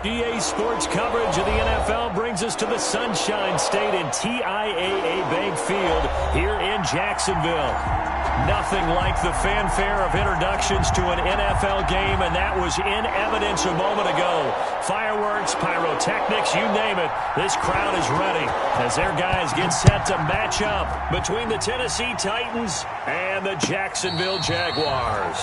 EA Sports coverage of the NFL brings us to the Sunshine State in TIAA Bank Field here in Jacksonville. Nothing like the fanfare of introductions to an NFL game, and that was in evidence a moment ago. Fireworks, pyrotechnics, you name it. This crowd is ready as their guys get set to match up between the Tennessee Titans and the Jacksonville Jaguars.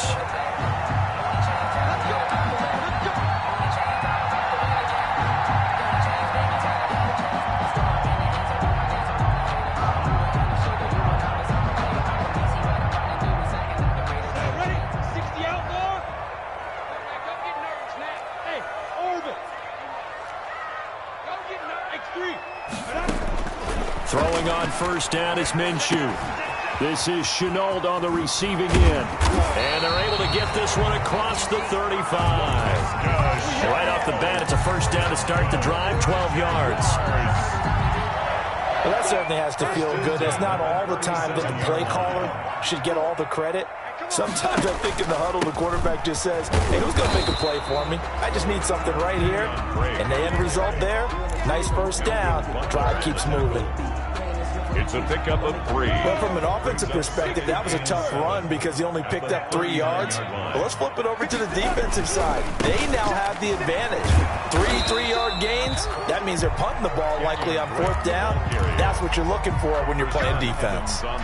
Throwing on first down is Minshew. This is Shenault on the receiving end. And they're able to get this one across the 35. Right off the bat, it's a first down to start the drive, 12 yards. Well, that certainly has to feel good. It's not all the time that the play caller should get all the credit. Sometimes I think in the huddle, the quarterback just says, hey, who's going to make a play for me? I just need something right here. And the end result there, nice first down. Drive keeps moving. It's a pickup of 3. Well, from an offensive perspective, that was a tough run because he only picked up 3 yards. Well, let's flip it over to the defensive side. They now have the advantage. 3-3-yard gains, that means they're punting the ball likely on fourth down. That's what you're looking for when you're playing defense. A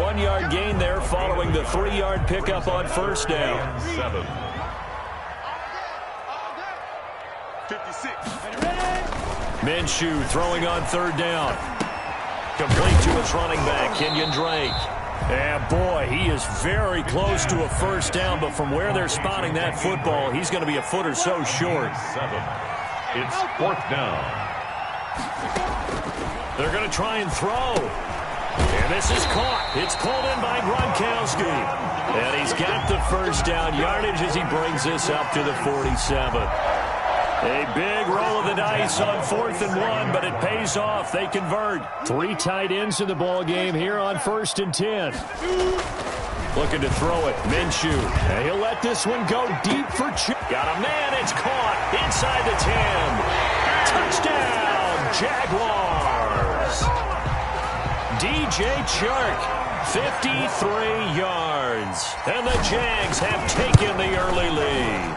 1-yard gain there following the 3-yard pickup on first down. 7. 56. Minshew throwing on third down. Complete to his running back, Kenyon Drake. And boy, he is very close to a first down, but from where they're spotting that football, he's going to be a foot or so short. 7. It's fourth down. They're going to try and throw. And this is caught. It's pulled in by Gronkowski. And he's got the first down yardage as he brings this up to the 47. A big roll of the dice on 4th and 1, but it pays off. They convert. 3 tight ends in the ball game here on 1st and 10. Looking to throw it. Minshew. And he'll let this one go deep for Chip. Got a man. It's caught inside the 10. Touchdown, Jaguars. DJ Chark, 53 yards. And the Jags have taken the early lead.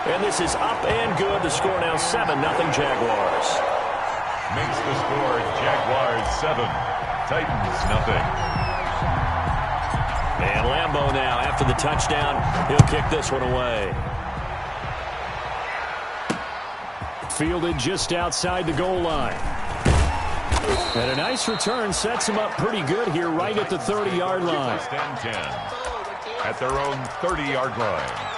And this is up and good. The score now 7-0 Jaguars. Makes the score Jaguars 7, Titans 0. And Lambeau now, after the touchdown, he'll kick this one away. Fielded just outside the goal line. And a nice return sets him up pretty good here right at the 30-yard line. First and 10 at their own 30-yard line.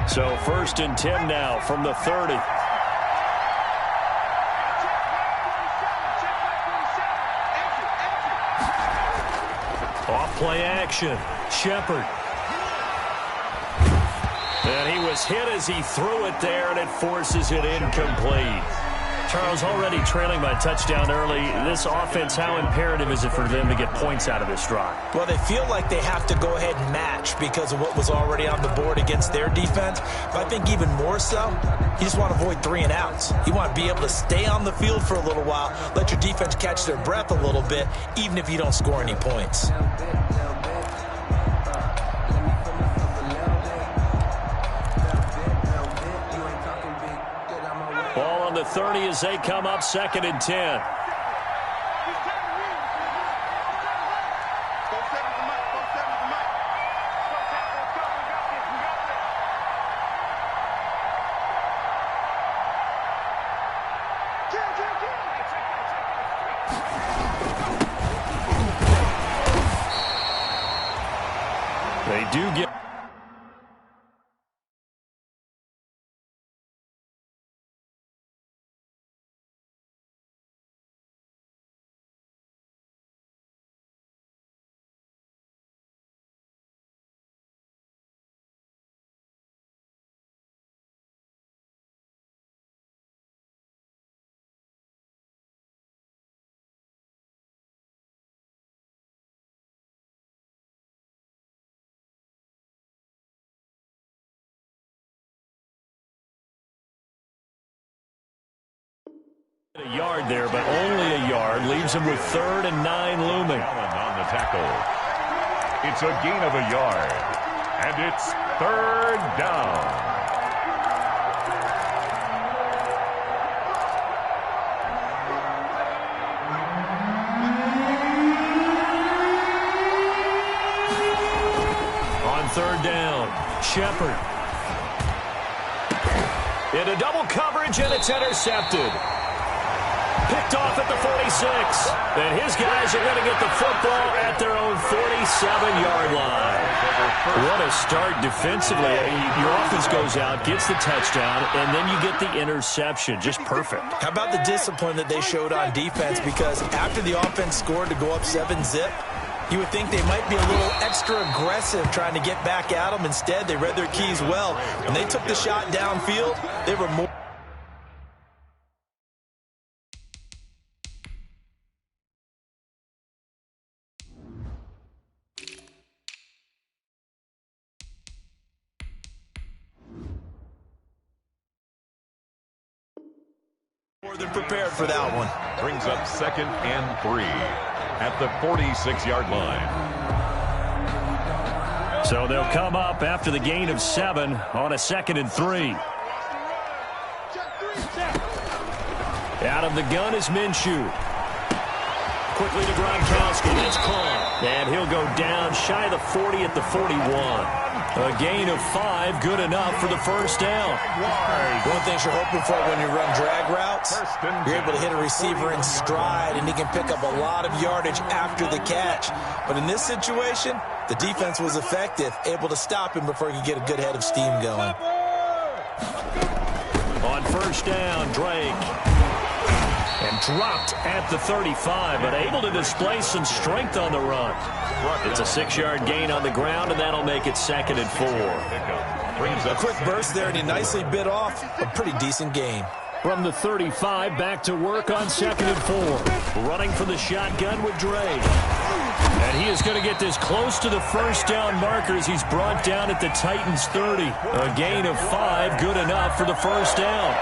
So 1st and 10 now from the 30. Off play action. Shepard. And he was hit as he threw it there, and it forces it incomplete. Charles, already trailing by a touchdown early. This offense, how imperative is it for them to get points out of this drive? Well, they feel like they have to go ahead and match because of what was already on the board against their defense. But I think even more so, you just want to avoid 3 and outs. You want to be able to stay on the field for a little while, let your defense catch their breath a little bit, even if you don't score any points. Ball on the 30 as they come up 2nd and 10. They do get A yard there, but only a yard. Leaves him with 3rd and 9 looming. Allen on the tackle. It's a gain of a yard. And it's 3rd down. On 3rd down, Shepard. Into double coverage, and it's intercepted. Picked off at the 46. And his guys are going to get the football at their own 47-yard line. What a start defensively. Your offense goes out, gets the touchdown, and then you get the interception. Just perfect. How about the discipline that they showed on defense? Because after the offense scored to go up 7-zip, you would think they might be a little extra aggressive trying to get back at them. Instead, they read their keys well. When they took the shot downfield, they were more than prepared for that one. Brings up 2nd and 3 at the 46-yard line. So they'll come up after the gain of 7 on a 2nd and 3. Out of the gun is Minshew. Quickly to Gronkowski. It's caught. And he'll go down shy of the 40 at the 41. A gain of 5, good enough for the 1st down. One thing you're hoping for when you run drag routes, you're able to hit a receiver in stride, and he can pick up a lot of yardage after the catch. But in this situation, the defense was effective, able to stop him before he could get a good head of steam going. On 1st down, Drake. And dropped at the 35, but able to display some strength on the run. It's a 6-yard gain on the ground, and that'll make it 2nd and 4. A quick burst there, and he nicely bit off a pretty decent gain. From the 35, back to work on 2nd and 4. Running for the shotgun with Drake. And he is going to get this close to the 1st down marker as he's brought down at the Titans' 30. A gain of 5, good enough for the 1st down.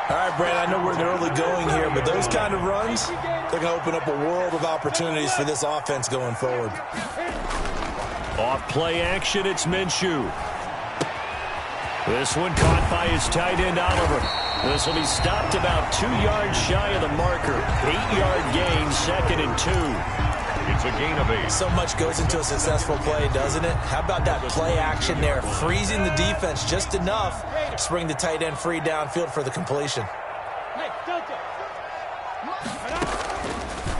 All right, Brad, I know we're in the early going here, but those kind of runs, they're going to open up a world of opportunities for this offense going forward. Off play action, it's Minshew. This one caught by his tight end, Oliver. This will be stopped about 2 yards shy of the marker. 8-yard gain, 2nd and 2. It's a gain of 8. So much goes into a successful play, doesn't it? How about that play action there? Freezing the defense just enough to bring the tight end free downfield for the completion.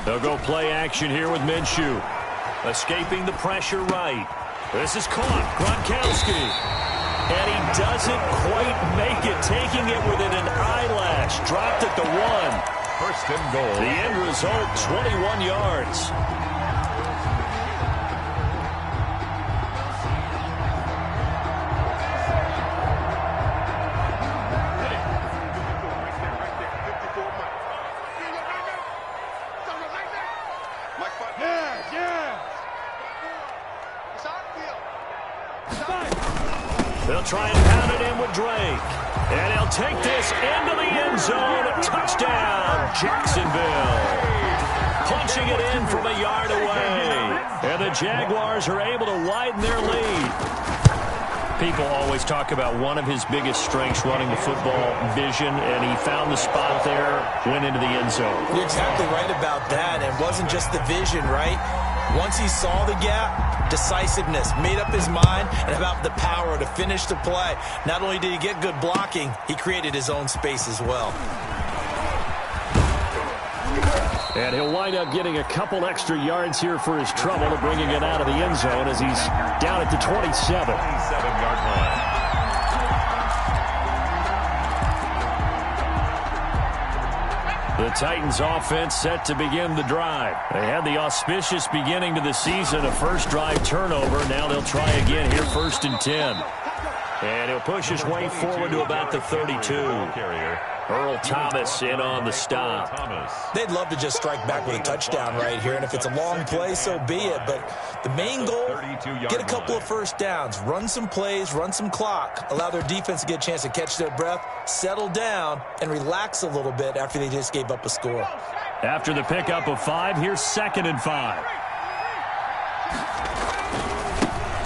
They'll go play action here with Minshew. Escaping the pressure right. This is caught. Gronkowski. And he doesn't quite make it. Taking it within an eyelash. Dropped at the 1. 1st and goal. The end result, 21 yards. They'll try and pound it in with Drake. And he'll take this into the end zone. Touchdown, Jacksonville. Punching it in from a yard away. And the Jaguars are able to widen their lead. People always talk about one of his biggest strengths running the football, vision, and he found the spot there, went into the end zone. You're exactly right about that. It wasn't just the vision, right? Once he saw the gap, decisiveness, made up his mind, and about the power to finish the play. Not only did he get good blocking, he created his own space as well. And he'll wind up getting a couple extra yards here for his trouble to bringing it out of the end zone as he's down at the 27. 27-yard line. The Titans offense set to begin the drive. They had the auspicious beginning to the season, a first drive turnover. Now they'll try again here, 1st and 10. And he'll push his way forward to about the 32. Carrier Earl Thomas in on the stop. They'd love to just strike back with a touchdown right here, and if it's a long play, so be it. But the main goal, get a couple of first downs, run some plays, run some clock, allow their defense to get a chance to catch their breath, settle down, and relax a little bit after they just gave up a score. After the pickup of 5, here's 2nd and 5.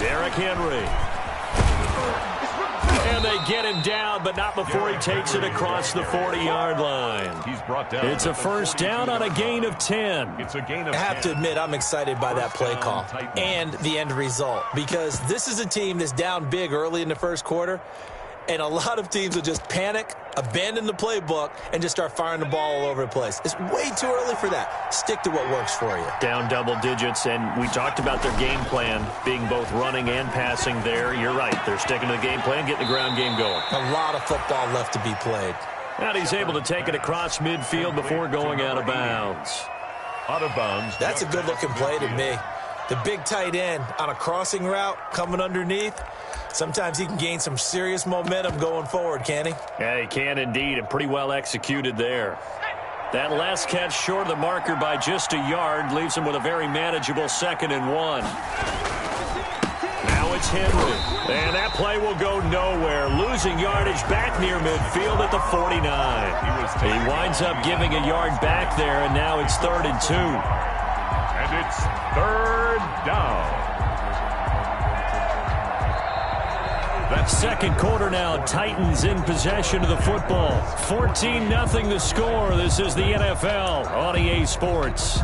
Derrick Henry. And they get him down, but not before he takes it across the 40-yard line. He's brought down. It's a first down on a gain of 10. It's a gain of 10. I have to admit, I'm excited by that play call and the end result, because this is a team that's down big early in the first quarter, and a lot of teams will just panic, abandon the playbook, and just start firing the ball all over the place. It's way too early for that. Stick to what works for you. Down double digits, and we talked about their game plan being both running and passing there. You're right. They're sticking to the game plan, getting the ground game going. A lot of football left to be played. And he's able to take it across midfield before going out of bounds. Out of bounds. That's a good-looking play to me. The big tight end on a crossing route coming underneath. Sometimes he can gain some serious momentum going forward, can he? Yeah, he can indeed, and pretty well executed there. That last catch short of the marker by just a yard leaves him with a very manageable 2nd and 1. Now it's Henry, and that play will go nowhere. Losing yardage back near midfield at the 49. He winds up giving a yard back there, and now it's 3rd and 2. And it's 3rd down. Second quarter now, Titans in possession of the football. 14-0 the score. This is the NFL on EA Sports.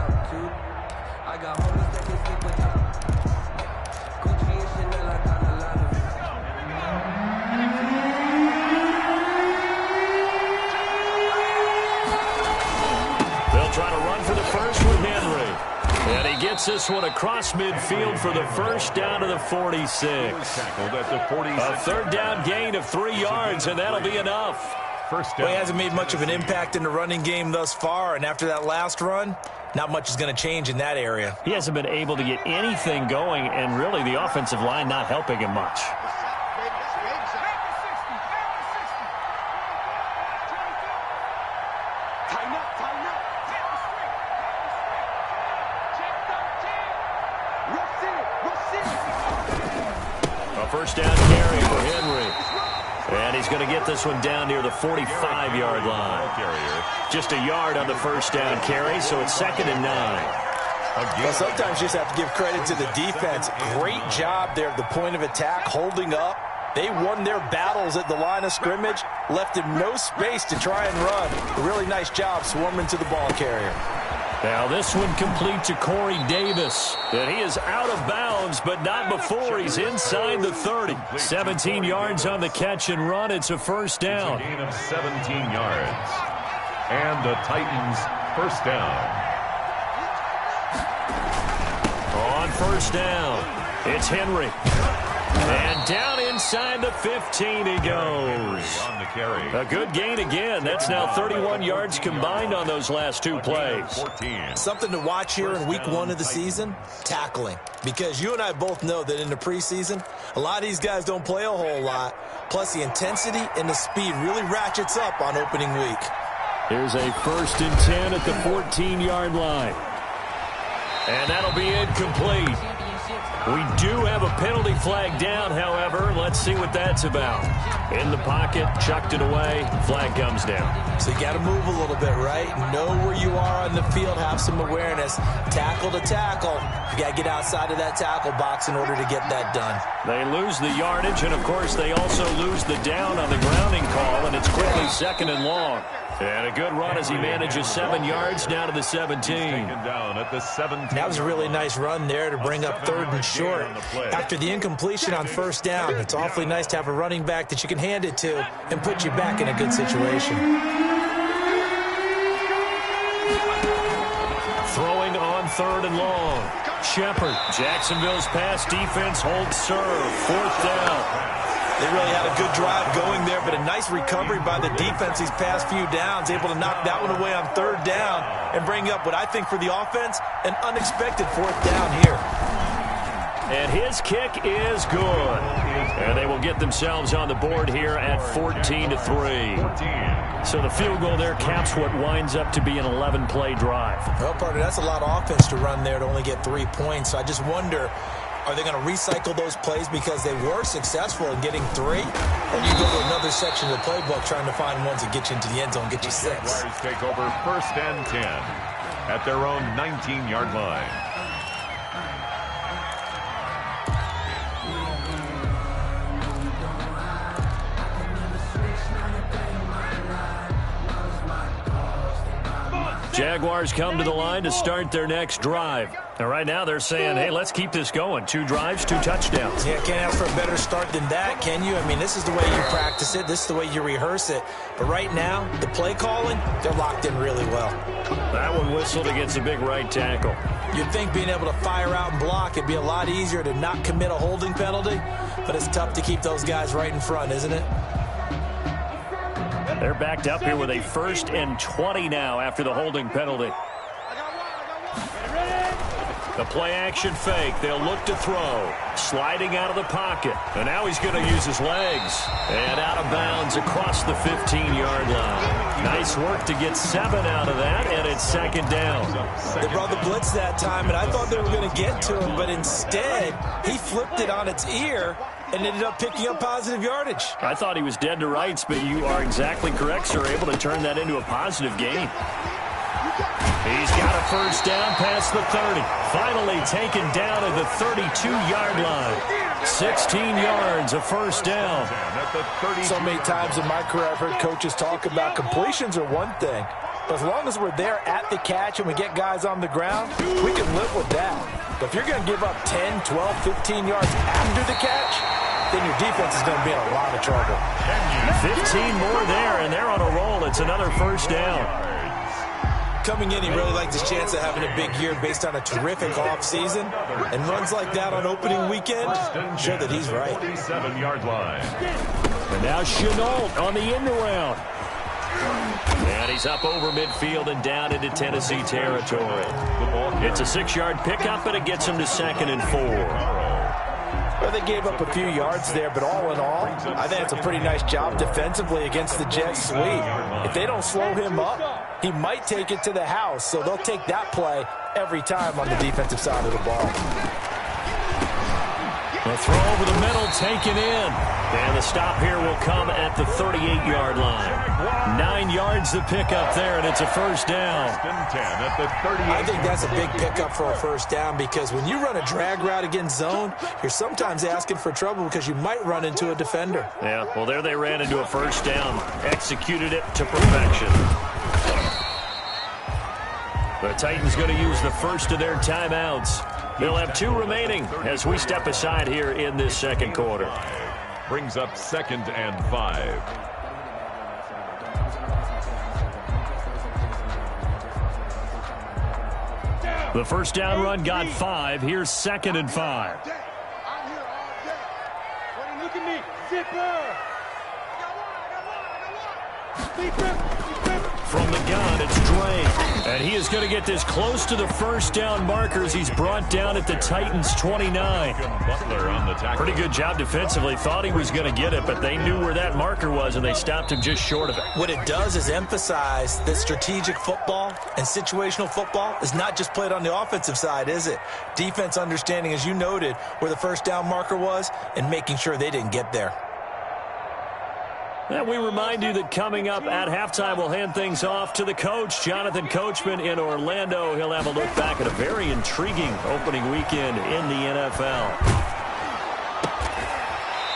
They'll try to run for the first with Henry. And he gets this one across midfield for the first down to the 46. A 3rd down gain of 3 yards, and that'll be enough. Well, he hasn't made much of an impact in the running game thus far, and after that last run, not much is going to change in that area. He hasn't been able to get anything going, and really the offensive line not helping him much. First down carry for Henry. And he's going to get this one down near the 45-yard line. Just a yard on the first down carry, so it's 2nd and 9. Well, sometimes you just have to give credit to the defense. Great job there at the point of attack, holding up. They won their battles at the line of scrimmage, left him no space to try and run. A really nice job swarming to the ball carrier. Now this one complete to Corey Davis. And he is out of bounds, but not before he's inside the 30. 17 yards on the catch and run. It's a first down. It's a gain of 17 yards. And the Titans first down. On first down, it's Henry. And down inside the 15 he goes. On the carry. A good gain again. That's now 31 yards combined on those last 2 plays. Something to watch here in week 1 of the season, tackling. Because you and I both know that in the preseason, a lot of these guys don't play a whole lot. Plus the intensity and the speed really ratchets up on opening week. Here's a 1st and 10 at the 14-yard line. And that'll be incomplete. We do have a penalty flag down, however. Let's see what that's about. In the pocket, chucked it away, flag comes down. So you got to move a little bit, right? Know where you are on the field, have some awareness. Tackle to tackle. You got to get outside of that tackle box in order to get that done. They lose the yardage, and of course they also lose the down on the grounding call, and it's quickly 2nd and long. And a good run as he manages 7 yards down to the 17. Down at the 17. That was a really nice run there to bring up 3rd and short. After the incompletion on first down, it's awfully nice to have a running back that you can hand it to and put you back in a good situation. Throwing on 3rd and long. Shepard. Jacksonville's pass defense holds serve. 4th down. They really had a good drive going there, but a nice recovery by the defense these past few downs, able to knock that one away on 3rd down and bring up what I think for the offense, an unexpected 4th down here. And his kick is good. And they will get themselves on the board here at 14-3. So the field goal there caps what winds up to be an 11-play drive. Well, partner, that's a lot of offense to run there to only get 3 points. So I just wonder, are they going to recycle those plays because they were successful in getting 3? Or do you go to another section of the playbook trying to find ones that get you into the end zone, get you 6? Jaguars take over 1st and 10 at their own 19-yard line. Jaguars come to the line to start their next drive. And right now they're saying, hey, let's keep this going. 2 drives, 2 touchdowns. Yeah, can't ask for a better start than that, can you? I mean, this is the way you practice it. This is the way you rehearse it. But right now, the play calling, they're locked in really well. That one whistled against a big right tackle. You'd think being able to fire out and block, it'd be a lot easier to not commit a holding penalty. But it's tough to keep those guys right in front, isn't it? They're backed up here with a 1st and 20 now after the holding penalty. The play-action fake. They'll look to throw. Sliding out of the pocket. And now he's going to use his legs. And out of bounds across the 15-yard line. Nice work to get 7 out of that, and it's 2nd down. They brought the blitz that time, and I thought they were going to get to him, but instead, he flipped it on its ear and ended up picking up positive yardage. I thought he was dead to rights, but you are exactly correct, sir. Able to turn that into a positive gain. He's got a 1st down past the 30. Finally taken down at the 32-yard line. 16 yards, a 1st down. So many times in my career I've heard coaches talk about completions are one thing. But as long as we're there at the catch and we get guys on the ground, we can live with that. But if you're going to give up 10, 12, 15 yards after the catch, then your defense is going to be in a lot of trouble. 15 more there, and they're on a roll. It's another 1st down. Coming in, he really liked his chance of having a big year based on a terrific offseason. And runs like that on opening weekend show that he's right. 47-yard line. And now Shenault on the end around. And he's up over midfield and down into Tennessee territory. It's a 6-yard pickup, but it gets him to 2nd and 4. Well, they gave up a few yards there, but all in all, I think it's a pretty nice job defensively against the Jets sweep. If they don't slow him up, he might take it to the house, so they'll take that play every time on the defensive side of the ball. The throw over the middle taken in. And the stop here will come at the 38-yard line. 9 yards to pick up there, and it's a 1st down. I think that's a big pickup for a 1st down because when you run a drag route against zone, you're sometimes asking for trouble because you might run into a defender. Yeah, well, there they ran into a 1st down. Executed it to perfection. The Titans going to use the first of their timeouts. They'll have 2 remaining as we step aside here in this 2nd quarter. Brings up 2nd and 5. The 1st down run got 5. Here's 2nd and 5. I'm here all day. Buddy, look at me. Zipper. From the gun, it's Dre. And he is going to get this close to the 1st down markers. He's brought down at the Titans' 29. Butler on the tackle. Pretty good job defensively. Thought he was going to get it, but they knew where that marker was, and they stopped him just short of it. What it does is emphasize that strategic football and situational football is not just played on the offensive side, is it? Defense understanding, as you noted, where the 1st down marker was and making sure they didn't get there. And we remind you that coming up at halftime, we'll hand things off to the coach, Jonathan Coachman in Orlando. He'll have a look back at a very intriguing opening weekend in the NFL.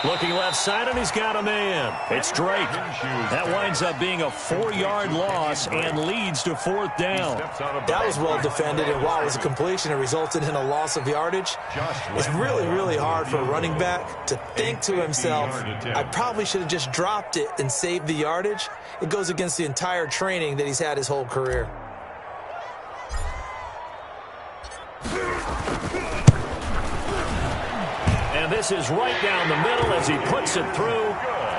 Looking left side, and he's got a man. It's Drake. That winds up being a 4-yard loss and leads to 4th down. That was well defended, and while it was a completion, it resulted in a loss of yardage. It's really, really hard for a running back to think to himself, I probably should have just dropped it and saved the yardage. It goes against the entire training that he's had his whole career. And this is right down the middle as he puts it through.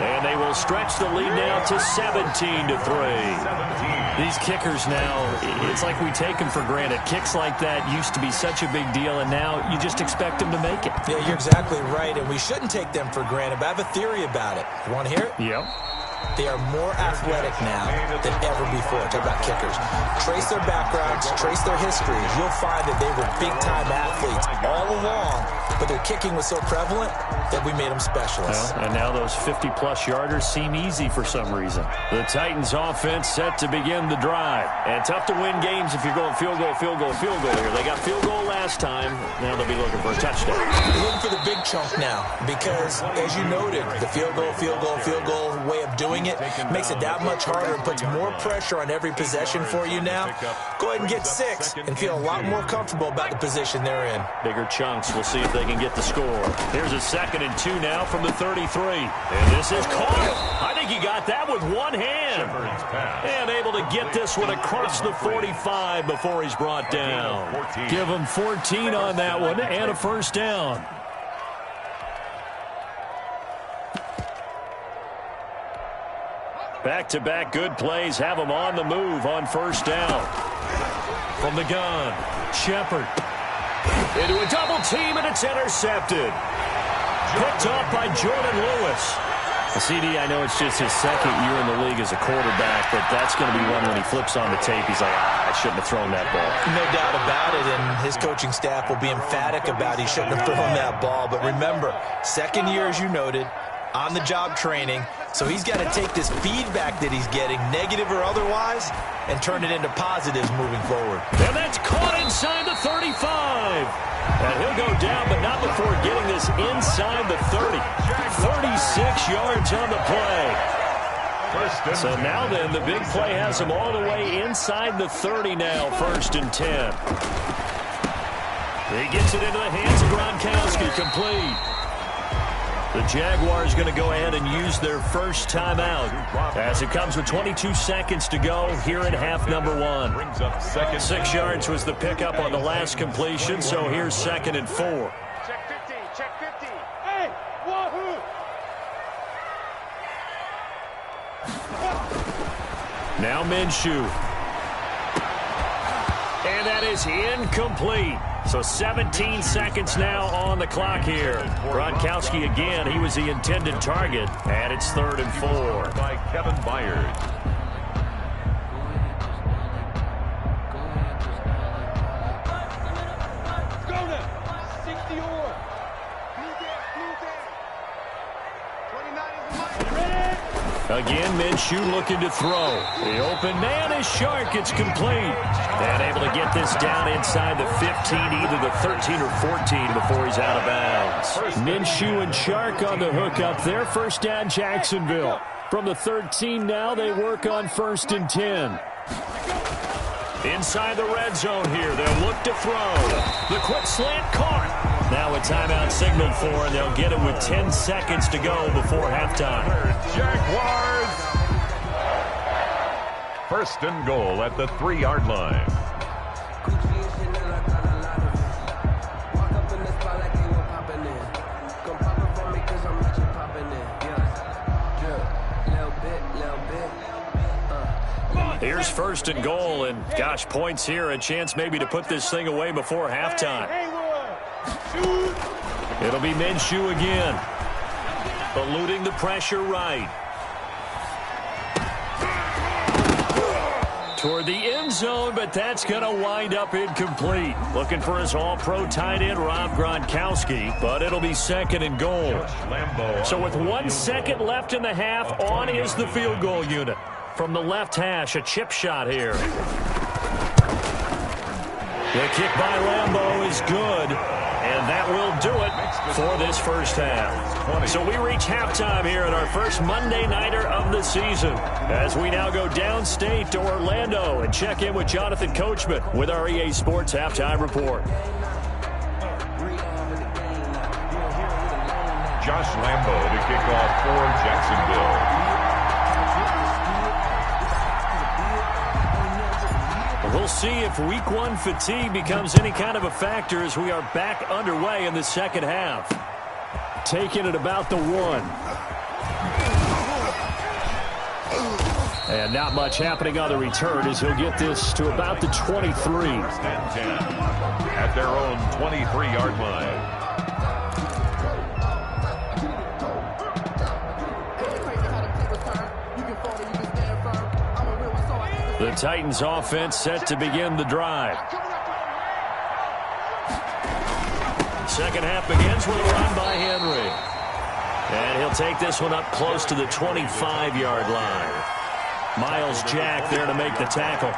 And they will stretch the lead now to 17-3. These kickers now, it's like we take them for granted. Kicks like that used to be such a big deal, and now you just expect them to make it. Yeah, you're exactly right, and we shouldn't take them for granted, but I have a theory about it. You want to hear it? Yep. They are more athletic now than ever before. Talk about kickers. Trace their backgrounds, trace their histories. You'll find that they were big-time athletes all along, but their kicking was so prevalent that we made them specialists. Well, and now those 50-plus yarders seem easy for some reason. The Titans offense set to begin the drive. And tough to win games if you're going field goal, field goal, field goal here. They got field goal last time. Now they'll be looking for a touchdown. They're looking for the big chunk now because, as you noted, the field goal way of doing it makes it that much harder and puts more pressure on every possession for you now. Go ahead and get 6 and feel a lot more comfortable about the position they're in. Bigger chunks. We'll see if they can get the score. Here's a 2nd and 2 now from the 33. And this is caught. I think he got that with one hand. And able to get this one across the 45 before he's brought down. Give him 14 on that one and a first down. Back-to-back good plays have him on the move on first down. From the gun, Shepard. Into a double team, and it's intercepted. Picked up by Jordan Lewis. CD, I know it's just his 2nd year in the league as a quarterback, but that's going to be one when he flips on the tape. He's like, I shouldn't have thrown that ball. No doubt about it, and his coaching staff will be emphatic about he shouldn't have thrown that ball. But remember, 2nd year, as you noted, on-the-job training. So he's got to take this feedback that he's getting, negative or otherwise, and turn it into positives moving forward. And that's caught inside the 35. And he'll go down, but not before getting this inside the 30. 36 yards on the play. So now then, the big play has him all the way inside the 30 now, 1st and 10. He gets it into the hands of Gronkowski, complete. The Jaguars going to go ahead and use their first timeout as it comes with 22 seconds to go here in half number 1. 6 yards was the pickup on the last completion, so here's 2nd and 4. Check 50, check 50. Hey, wahoo! Now Minshew. And that is incomplete. So 17 seconds now on the clock here. Gronkowski again, he was the intended target. And it's 3rd and 4. By Kevin Byard. Go now. 60 or. Blue down, blue down. 29 is the mic. Ready? Again, Minshew looking to throw. The open man is Shark. It's complete. And able to get this down inside the 15, either the 13 or 14 before he's out of bounds. Minshew and Shark on the hook up there. First down, Jacksonville. From the 13 now, they work on 1st and 10. Inside the red zone here. They'll look to throw. The quick slant caught. Now a timeout signaled for, and they'll get it with 10 seconds to go before halftime. Jaguars. 1st and goal at the 3-yard line. Here's 1st and goal, and gosh, points here, a chance maybe to put this thing away before halftime. It'll be Minshew again, eluding the pressure right. Toward the end zone, but that's going to wind up incomplete. Looking for his all-pro tight end, Rob Gronkowski, but it'll be 2nd and goal. So with 1 second left in the half, on is the field goal unit. From the left hash, a chip shot here. The kick by Lambeau is good, and that will do it for this first half. So we reach halftime here in our first Monday Nighter of the season, as we now go downstate to Orlando and check in with Jonathan Coachman with our EA Sports Halftime Report. Josh Lambeau to kick off for Jacksonville. We'll see if week 1 fatigue becomes any kind of a factor as we are back underway in the second half. Taking it about the 1. And not much happening on the return as he'll get this to about the 23. First and 10 at their own 23-yard line. The Titans offense set to begin the drive. Second half begins with a run by Henry. And he'll take this one up close to the 25-yard line. Myles Jack there to make the tackle.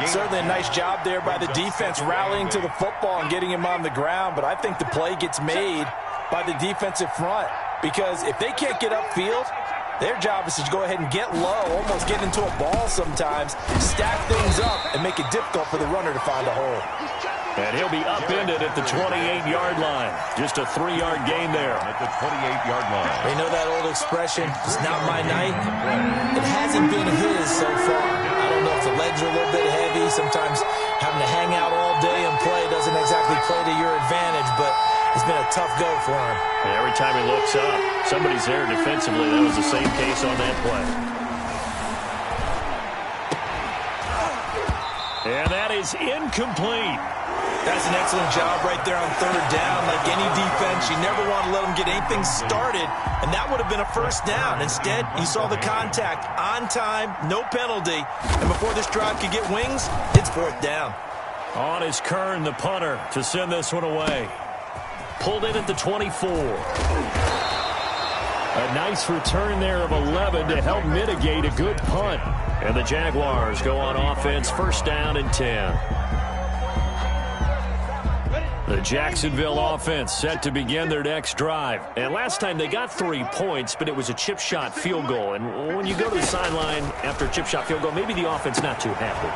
Certainly a nice job there by the defense rallying to the football and getting him on the ground, but I think the play gets made by the defensive front because if they can't get upfield, their job is to go ahead and get low, almost get into a ball sometimes, stack things up, and make it difficult for the runner to find a hole. And he'll be upended at the 28-yard line. Just a 3-yard gain there. At the 28-yard line. You know that old expression, it's not my night? It hasn't been his so far. I don't know if the legs are a little bit heavy. Sometimes having to hang out all day and play doesn't exactly play to your advantage, but it's been a tough go for him. And every time he looks up, somebody's there defensively. That was the same case on that play. And that is incomplete. That's an excellent job right there on third down. Like any defense, you never want to let them get anything started, and that would have been a first down. Instead, you saw the contact on time, no penalty, and before this drive could get wings, it's fourth down. On is Kern, the punter, to send this one away. Pulled in at the 24. A nice return there of 11 to help mitigate a good punt. And the Jaguars go on offense, first down and 10. The Jacksonville offense set to begin their next drive. And last time they got 3 points, but it was a chip shot field goal. And when you go to the sideline after a chip shot field goal, maybe the offense not too happy.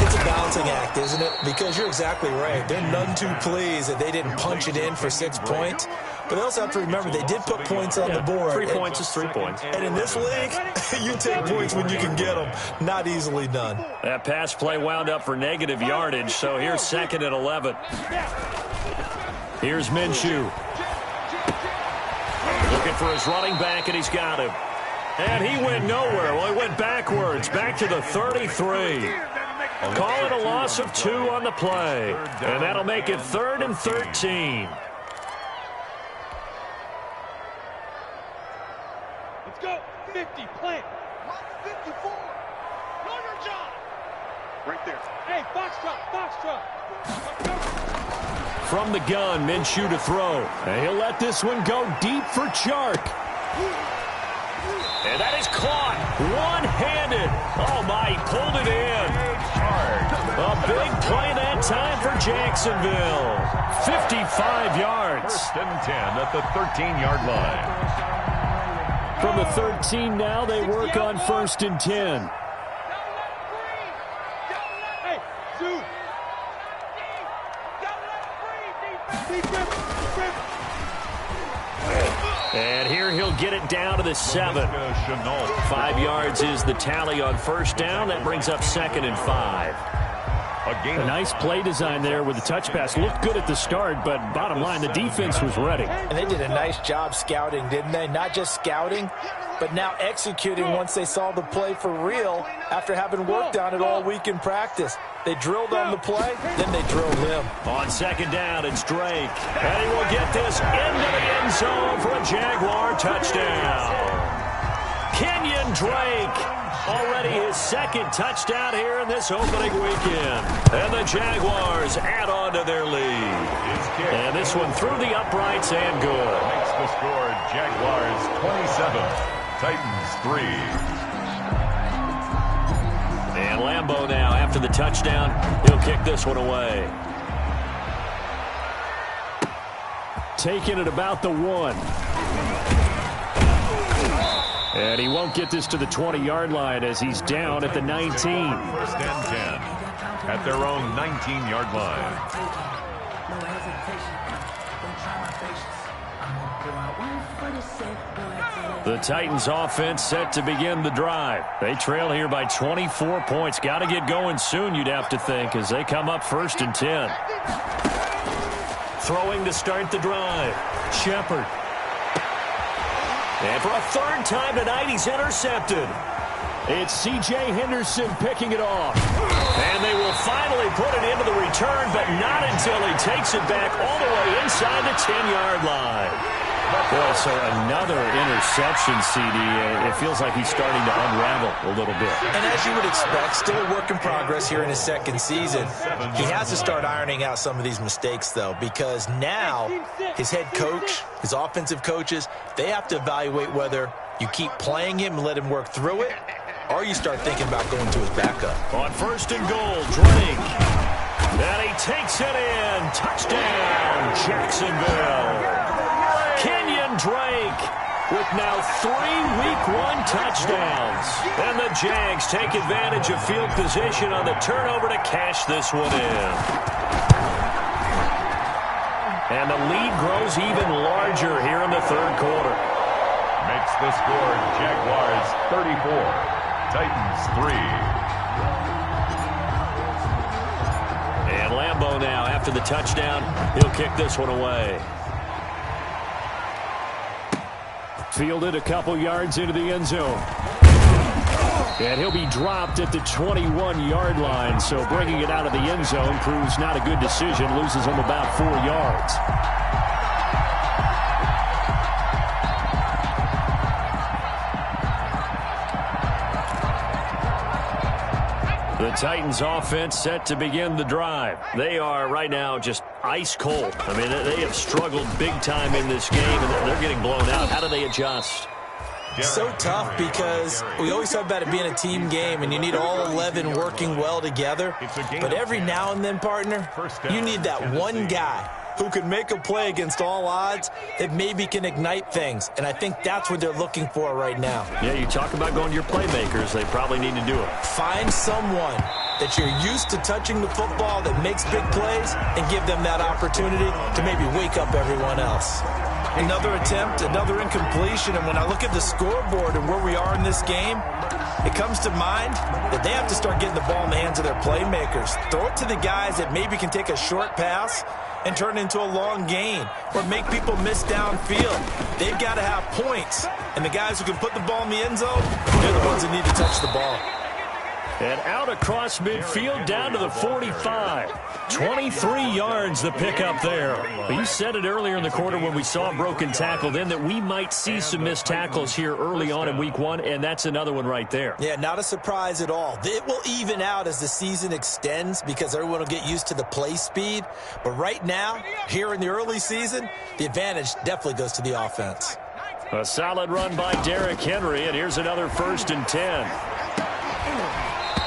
It's a balancing act, isn't it? Because you're exactly right. They're none too pleased that they didn't punch it in for 6 points. But they also have to remember they did put points on the board. 3 points is 3 points. And in this league, you take points when you can get them. Not easily done. That pass play wound up for negative yardage, so here's second and 11. Here's Minshew. Looking for his running back, and he's got him. And he went nowhere. Well, he went backwards, back to the 33. Call it a loss of 2 on the play. And that'll make it 3rd and 13. Let's go. 50, plant. 54. Know your job. Right there. Hey, box truck. From the gun, Minshew to throw. And he'll let this one go deep for Chark. And that is caught one-handed. Oh, my, he pulled it in. A big play that time for Jacksonville. 55 yards. First and 10 at the 13-yard line. From the 13 now, they work on first and 10. Hey, Zoo. And here he'll get it down to the 7. 5 yards is the tally on first down. That brings up second and 5. A nice play design there with the touch pass. Looked good at the start, but bottom line, the defense was ready. And they did a nice job scouting, didn't they? Not just scouting, but now executing once they saw the play for real after having worked on it all week in practice. They drilled on the play, then they drilled him. On second down, it's Drake. And he will get this into the end zone for a Jaguar touchdown. Kenyon Drake. Already his second touchdown here in this opening weekend. And the Jaguars add on to their lead. And this one through the uprights and good. Makes the score Jaguars 27, Titans 3. And Lambeau now, after the touchdown, he'll kick this one away. Taking it about the 1. And he won't get this to the 20-yard line as he's down at the 19. First and 10 at their own 19-yard line. The Titans offense set to begin the drive. They trail here by 24 points. Got to get going soon, you'd have to think, as they come up first and 10. Throwing to start the drive. Shepard. And for a third time tonight, he's intercepted. It's C.J. Henderson picking it off. And they will finally put it into the return, but not until he takes it back all the way inside the 10-yard line. Boy, so another interception, CD. It feels like he's starting to unravel a little bit. And as you would expect, still a work in progress here in his second season. He has to start ironing out some of these mistakes, though, because now his head coach, his offensive coaches, they have to evaluate whether you keep playing him and let him work through it, or you start thinking about going to his backup. On first and goal, Drake. And he takes it in. Touchdown, Jacksonville. Kenyon Drake with now 3 Week 1 touchdowns. And the Jags take advantage of field position on the turnover to cash this one in. And the lead grows even larger here in the third quarter. Makes the score Jaguars 34, Titans 3. And Lambeau now, after the touchdown, he'll kick this one away. Fielded a couple yards into the end zone. And he'll be dropped at the 21-yard line, so bringing it out of the end zone proves not a good decision, loses him about 4 yards. The Titans offense set to begin the drive. They are right now just ice cold. I mean, they have struggled big time in this game, and they're getting blown out. How do they adjust? So tough because we always talk about it being a team game and you need all 11 working well together. But every now and then, partner, you need that one guy who can make a play against all odds that maybe can ignite things. And I think that's what they're looking for right now. Yeah, you talk about going to your playmakers. They probably need to do it. Find someone that you're used to touching the football that makes big plays and give them that opportunity to maybe wake up everyone else. Another attempt, another incompletion, and when I look at the scoreboard and where we are in this game, it comes to mind that they have to start getting the ball in the hands of their playmakers. Throw it to the guys that maybe can take a short pass and turn it into a long gain or make people miss downfield. They've got to have points, and the guys who can put the ball in the end zone, they're the ones that need to touch the ball. And out across midfield down to the 45. 23 yards the pickup there. Well, you said it earlier in the quarter when we saw a broken tackle then that we might see some missed tackles here early on in week 1, and that's another one right there. Yeah, not a surprise at all. It will even out as the season extends because everyone will get used to the play speed. But right now, here in the early season, the advantage definitely goes to the offense. A solid run by Derrick Henry, and here's another 1st and 10.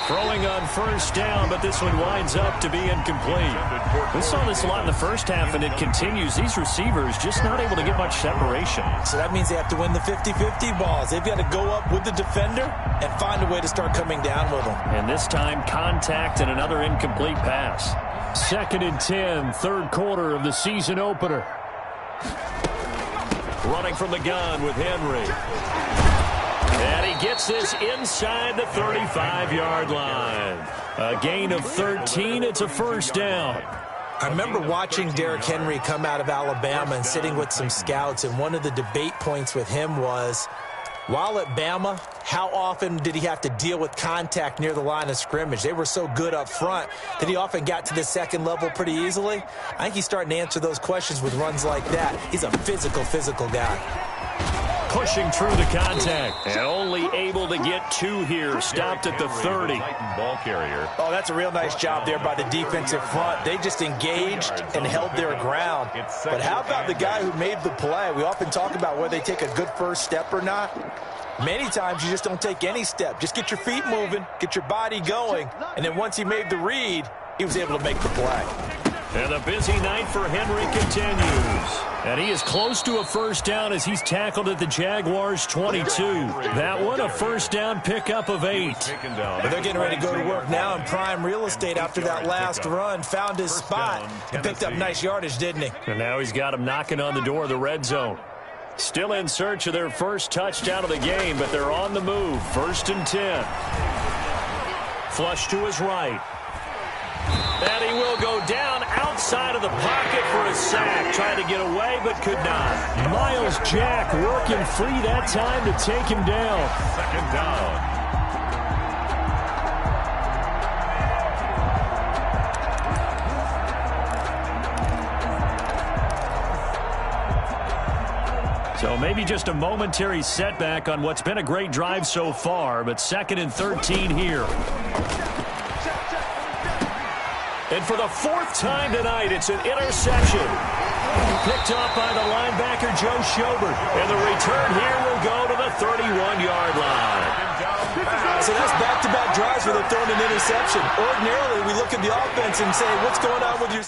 Throwing on first down, but this one winds up to be incomplete. We saw this a lot in the first half, and it continues. These receivers just not able to get much separation. So that means they have to win the 50-50 balls. They've got to go up with the defender and find a way to start coming down with them. And this time, contact and another incomplete pass. 2nd and 10, third quarter of the season opener. Running from the gun with Henry. And he gets this inside the 35-yard line. A gain of 13. It's a first down. I remember watching Derrick Henry come out of Alabama and sitting with some scouts, and one of the debate points with him was, while at Bama, how often did he have to deal with contact near the line of scrimmage? They were so good up front that he often got to the second level pretty easily. I think he's starting to answer those questions with runs like that. He's a physical guy. Pushing through the contact and only able to get 2 here. Stopped at the 30. Ball carrier. Oh, that's a real nice job there by the defensive front. They just engaged and held their ground. But how about the guy who made the play? We often talk about whether they take a good first step or not. Many times you just don't take any step. Just get your feet moving, get your body going, and then once he made the read, he was able to make the play. And the busy night for Henry continues. And he is close to a first down as he's tackled at the Jaguars' 22. That one, a first down pickup of 8. But they're getting ready to go to work now in prime real estate after that last run. Found his spot and picked up nice yardage, didn't he? And now he's got him knocking on the door of the red zone. Still in search of their first touchdown of the game, but they're on the move. 1st and 10. Flush to his right. And he will go down outside inside of the pocket for a sack. Tried to get away, but could not. Myles Jack working free that time to take him down. Second down. So maybe just a momentary setback on what's been a great drive so far, but 2nd and 13 here. And for the 4th time tonight, it's an interception. Picked off by the linebacker, Joe Schobert. And the return here will go to the 31-yard line. So that's back-to-back drives where they're throwing an interception. Ordinarily, we look at the offense and say, what's going on with your...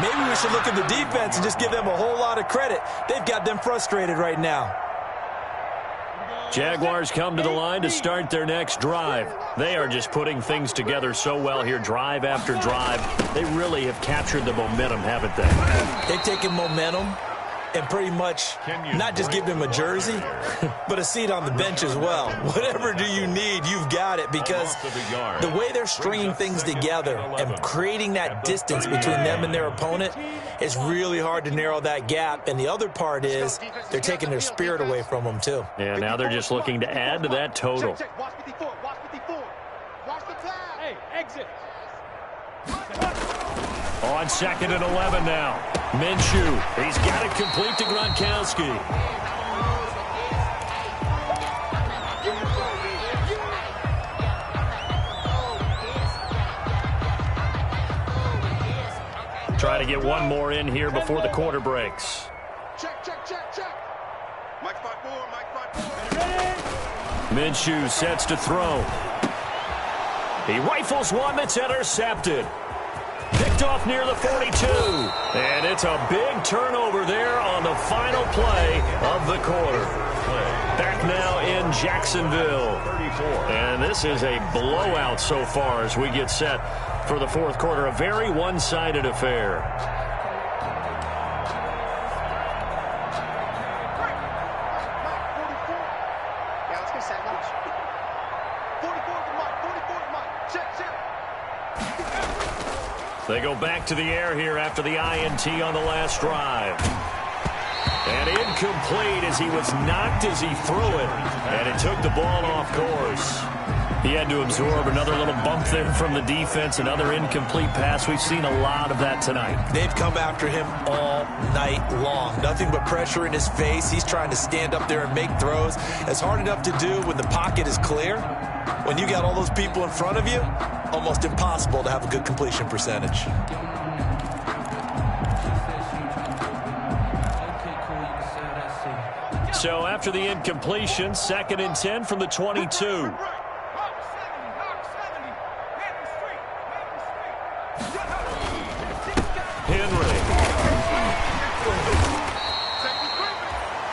Maybe we should look at the defense and just give them a whole lot of credit. They've got them frustrated right now. Jaguars come to the line to start their next drive. They are just putting things together so well here, drive after drive. They really have captured the momentum, haven't they? They've taken momentum and pretty much not just give them a jersey, but a seat on the bench as well. Whatever do you need, you've got it, because the way they're stringing things together and creating that distance between them and their opponent is really hard to narrow that gap. And the other part is they're taking their spirit away from them, too. Yeah, now they're just looking to add to that total. Watch 54. Watch 54. Watch the time. Hey, exit. On 2nd and 11 now. Minshew. He's got it complete to Gronkowski. Try to get one more in here before the quarter breaks. Check. Mike 5-4. Minshew sets to throw. He rifles one that's intercepted. Picked off near the 42. And it's a big turnover there on the final play of the quarter. Back now in Jacksonville. And this is a blowout so far as we get set for the 4th quarter. A very one-sided affair. They go back to the air here after the INT on the last drive. And incomplete as he was knocked as he threw it. And it took the ball off course. He had to absorb another little bump there from the defense, another incomplete pass. We've seen a lot of that tonight. They've come after him all night long. Nothing but pressure in his face. He's trying to stand up there and make throws. It's hard enough to do when the pocket is clear. When you got all those people in front of you, almost impossible to have a good completion percentage. So after the incompletion, 2nd and 10 from the 22.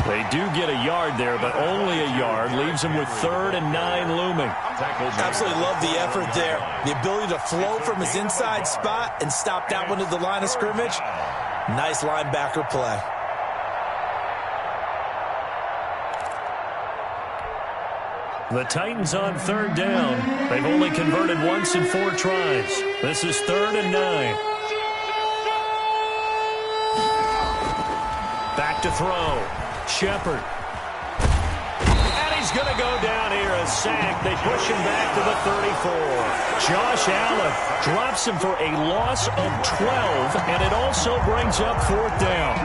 They do get a yard there, but only a yard. Leaves them with 3rd and 9 looming. Absolutely love the effort there. The ability to float from his inside spot and stop that one at the line of scrimmage. Nice linebacker play. The Titans on 3rd down. They've only converted once in 4 tries. This is 3rd and 9. Back to throw. Shepard. And he's going to go down here, a sack. They push him back to the 34. Josh Allen drops him for a loss of 12, and it also brings up 4th down.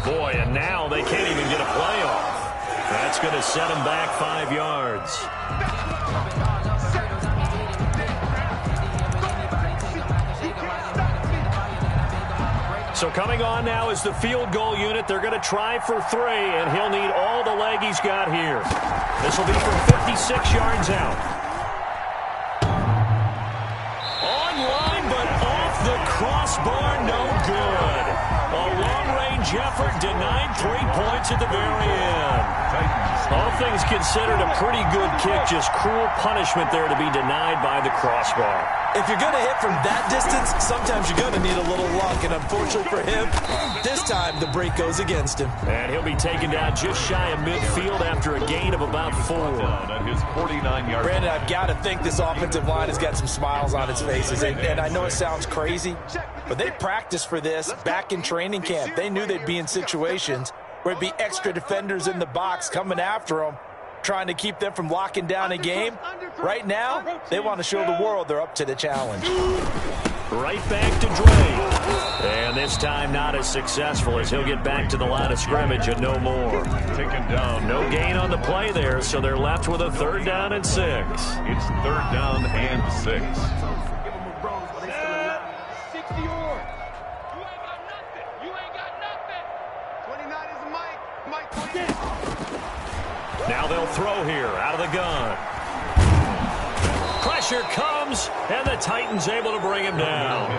Boy, and now they can't even get a play off. That's going to set them back 5 yards. So coming on now is the field goal unit. They're going to try for 3, and he'll need all the leg he's got here. This will be from 56 yards out. Online, but off the crossbar, no good. A long-range effort denied 3 points at the very end. All things considered, a pretty good kick, just cruel punishment there to be denied by the crossbar. If you're going to hit from that distance, sometimes you're going to need a little luck, and unfortunately for him, this time the break goes against him. And he'll be taken down just shy of midfield after a gain of about 4. At his 49-yard. Brandon, I've got to think this offensive line has got some smiles on its faces, and I know it sounds crazy, but they practiced for this back in training camp. They knew they'd be in situations where it'd be extra defenders in the box coming after them, trying to keep them from locking down a game. Right now, they want to show the world they're up to the challenge. Right back to Dre. And this time not as successful as he'll get back to the line of scrimmage and no more. Taken down. No gain on the play there, so they're left with a 3rd down and 6. It's 3rd down and 6. Now they'll throw here out of the gun. Pressure comes, and the Titans able to bring him down.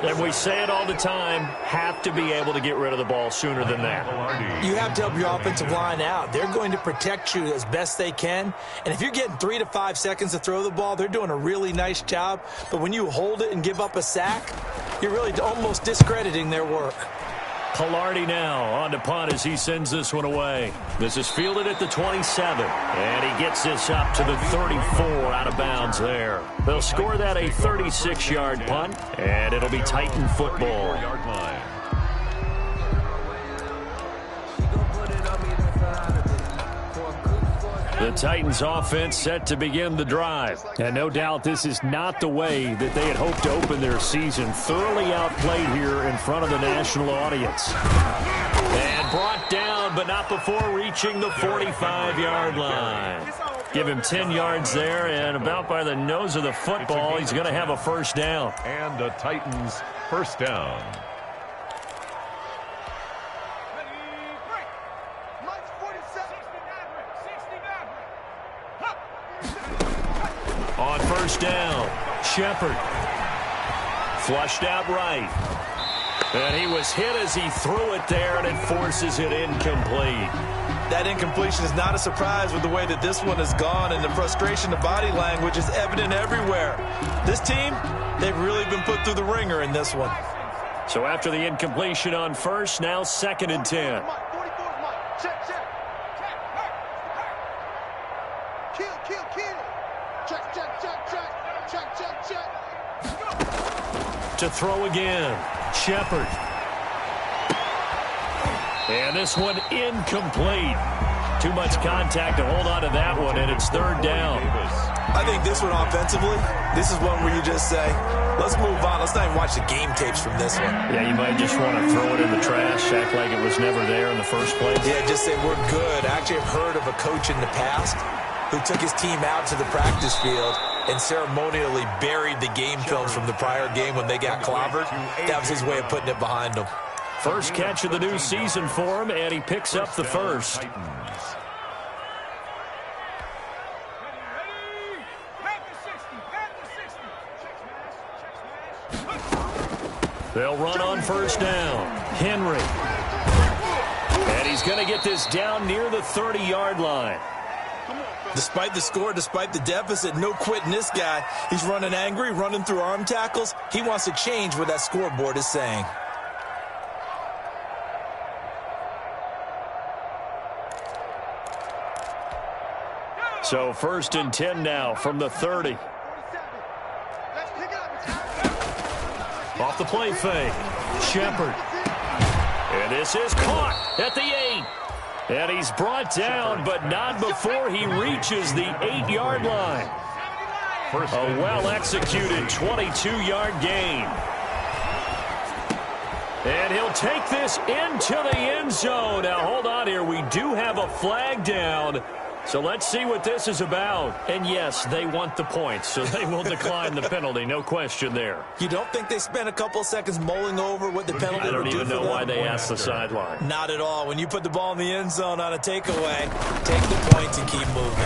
And we say it all the time, have to be able to get rid of the ball sooner than that. You have to help your offensive line out. They're going to protect you as best they can. And if you're getting 3 to 5 seconds to throw the ball, they're doing a really nice job. But when you hold it and give up a sack, you're really almost discrediting their work. Palardy now on to punt as he sends this one away. This is fielded at the 27, and he gets this up to the 34 out of bounds there. They'll score that a 36-yard punt, and it'll be Titan football. The Titans offense set to begin the drive. And no doubt this is not the way that they had hoped to open their season. Thoroughly outplayed here in front of the national audience. And brought down, but not before reaching the 45-yard line. Give him 10 yards there, and about by the nose of the football, he's going to have a 1st down. And the Titans' 1st down. On 1st down, Shepard. Flushed out right. And he was hit as he threw it there, and it forces it incomplete. That incompletion is not a surprise with the way that this one has gone, and the frustration, the body language is evident everywhere. This team, they've really been put through the ringer in this one. So after the incompletion on 1st, now 2nd and 10. To throw again, Shepard. And this one incomplete. Too much contact to hold on to that one, and it's 3rd down. I think this one offensively, this is one where you just say, let's move on. Let's not even watch the game tapes from this one. Yeah, you might just want to throw it in the trash, act like it was never there in the first place. Yeah, just say we're good. I actually have heard of a coach in the past who took his team out to the practice field and ceremonially buried the game film from the prior game when they got clobbered. That was his way of putting it behind them. First catch of the new season for him, and he picks up the 1st. They'll run on 1st down. Henry. And he's going to get this down near the 30-yard line. Despite the score, despite the deficit, no quitting this guy. He's running angry, running through arm tackles. He wants to change what that scoreboard is saying. So 1st and 10 now from the 30. Off the play fake. Shepard. And this is caught at the 8. And he's brought down, but not before he reaches the 8-yard line. A well-executed 22-yard gain. And he'll take this into the end zone. Now, hold on here. We do have a flag down. So let's see what this is about. And yes, they want the points, so they will decline the penalty. No question there. You don't think they spent a couple of seconds mulling over what the penalty I would do for them? don't even know why they asked the sideline. Not at all. When you put the ball in the end zone on a takeaway, take the points and keep moving.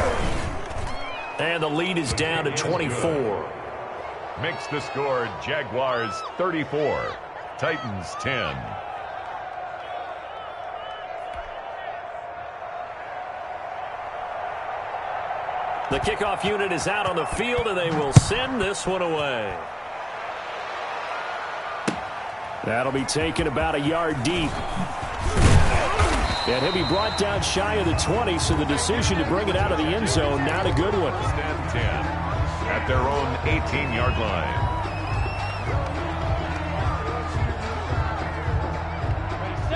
And the lead is down to 24. Makes the score Jaguars 34, Titans 10. The kickoff unit is out on the field, and they will send this one away. That'll be taken about a yard deep. And he'll be brought down shy of the 20, so the decision to bring it out of the end zone, not a good one. Stand 10 at their own 18-yard line.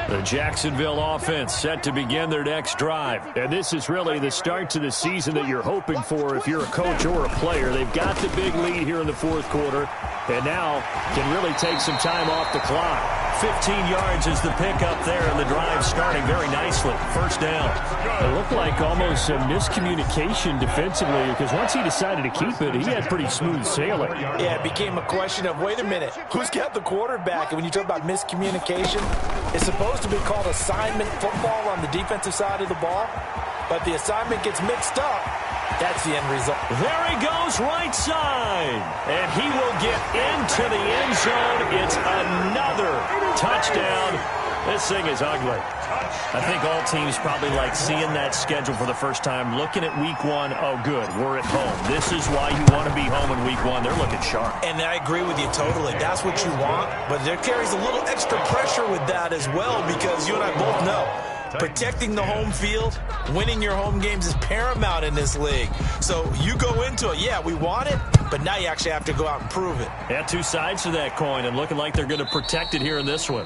The Jacksonville offense set to begin their next drive. And this is really the start to the season that you're hoping for if you're a coach or a player. They've got the big lead here in the fourth quarter, and now can really take some time off the clock. 15 yards is the pickup there, and the drive starting very nicely. First down. It looked like almost a miscommunication defensively, because once he decided to keep it, he had pretty smooth sailing. Yeah, it became a question of, wait a minute, who's got the quarterback? And when you talk about miscommunication, it's supposed to be called assignment football on the defensive side of the ball, but the assignment gets mixed up. That's the end result. There he goes, right side. And he will get into the end zone. It's another touchdown. This thing is ugly. I think all teams probably like seeing that schedule for the first time, looking at week one. Oh, good, we're at home. This is why you want to be home in week one. They're looking sharp. And I agree with you totally. That's what you want, but there carries a little extra pressure with that as well, because you and I both know protecting the home field, winning your home games is paramount in this league. So you go into it, yeah, we want it, but now you actually have to go out and prove it. Yeah, two sides to that coin, and looking like they're going to protect it here in this one.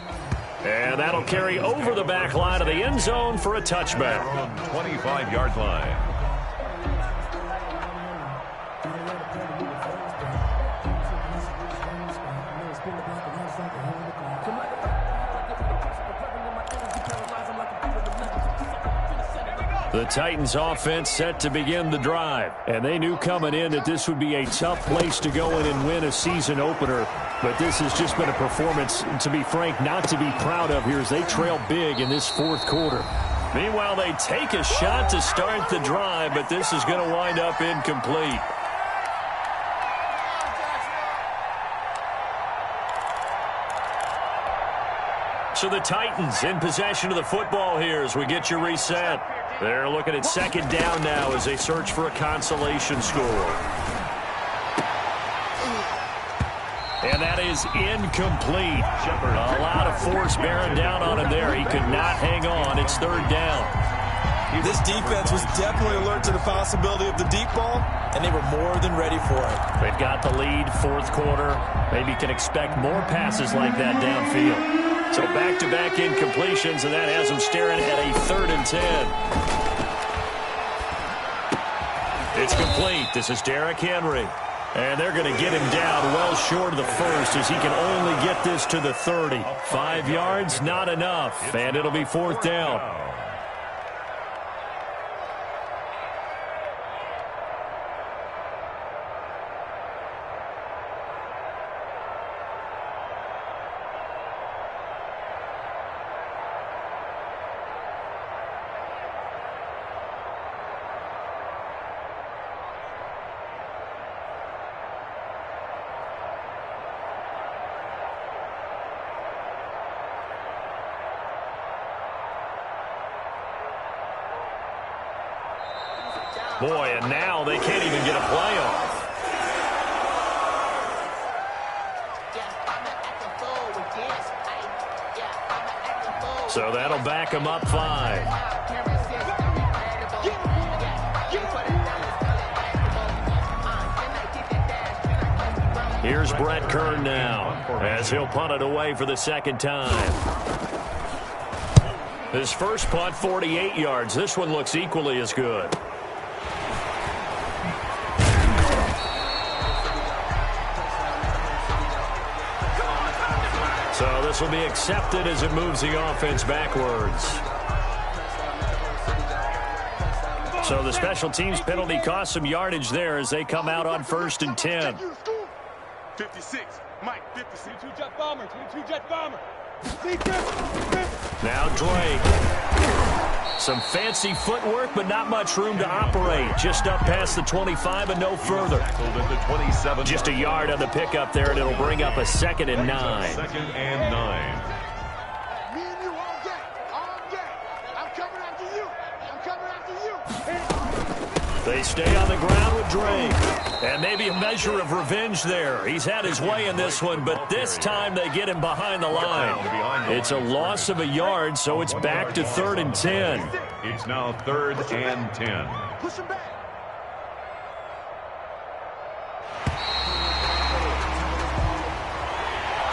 And that'll carry over the back line of the end zone for a touchback. 25-yard line. The Titans offense set to begin the drive. And they knew coming in that this would be a tough place to go in and win a season opener. But this has just been a performance, to be frank, not to be proud of here as they trail big in this fourth quarter. Meanwhile, they take a shot to start the drive, but this is going to wind up incomplete. So the Titans in possession of the football here as we get you reset. They're looking at second down now as they search for a consolation score. And that is incomplete. A lot of force bearing down on him there. He could not hang on. It's third down. This defense was definitely alert to the possibility of the deep ball, and they were more than ready for it. They've got the lead, fourth quarter. Maybe can expect more passes like that downfield. So back-to-back incompletions, and that has them staring at a 3rd and 10. It's complete. This is Derrick Henry. And they're going to get him down well short of the first as he can only get this to the 30. 5 yards, not enough. And it'll be fourth down. Boy, and now they can't even get a play off. So that'll back them up 5. Here's Brett Kern now as he'll punt it away for the second time. His first punt, 48 yards. This one looks equally as good. So this will be accepted as it moves the offense backwards. So the special teams penalty cost some yardage there as they come out on 1st and 10. 56. Mike, 56. 22 jet bomber. 22 jet bomber. Now Drake. Some fancy footwork, but not much room to operate. Just up past the 25 and no further. Just a yard on the pickup there, and it'll bring up a 2nd and 9. 2nd and 9. Me and you all day. All day. I'm coming after you. I'm coming after you. They stay on the ground with Drake. And maybe a measure of revenge there. He's had his way in this one, but this time they get him behind the line. It's a loss of a yard, so it's back to 3rd and 10. It's now 3rd and 10. Push him back.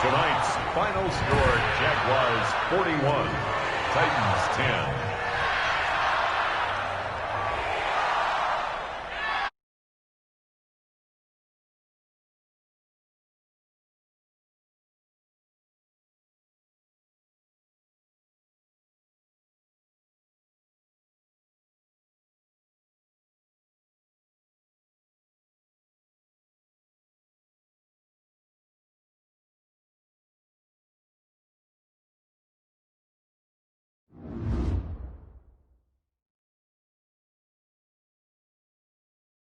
Tonight's final score, Jaguars 41, Titans 10.